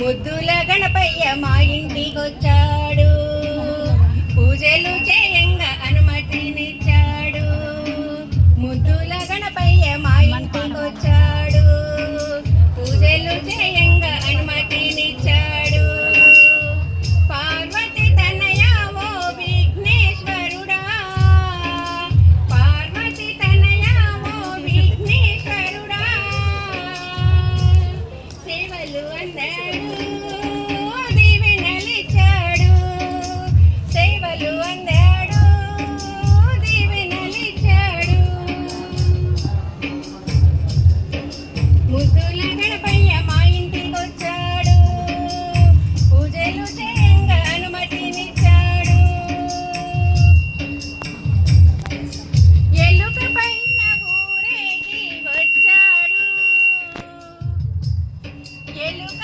ముద్దుల గణపయ్య మా ఇంటికొచ్చాడు, పూజలు చేయంగా అనుమతినిచ్చాడు. ముద్దుల గణపయ్య మా ఇంటికొచ్చాడు, పూజలు చేయంగా అనుమతినిచ్చాడు. పార్వతి తనయ ఓ విఘ్నేశ్వరుడా, పార్వతి తనయ ఓ విఘ్నేశ్వరుడా, సేవలు అన్నాడు దీవెనలిచ్చాడు, సేవలు అన్నాడు దీవెనలిచ్చాడు. ముద్దుల గణపయ్య మా ఇంటికొచ్చాడు, పూజలు చేయంగా అనుమతినిచ్చాడు. ఎలుక పైన ఊరేగి వచ్చాడు, ఎలుక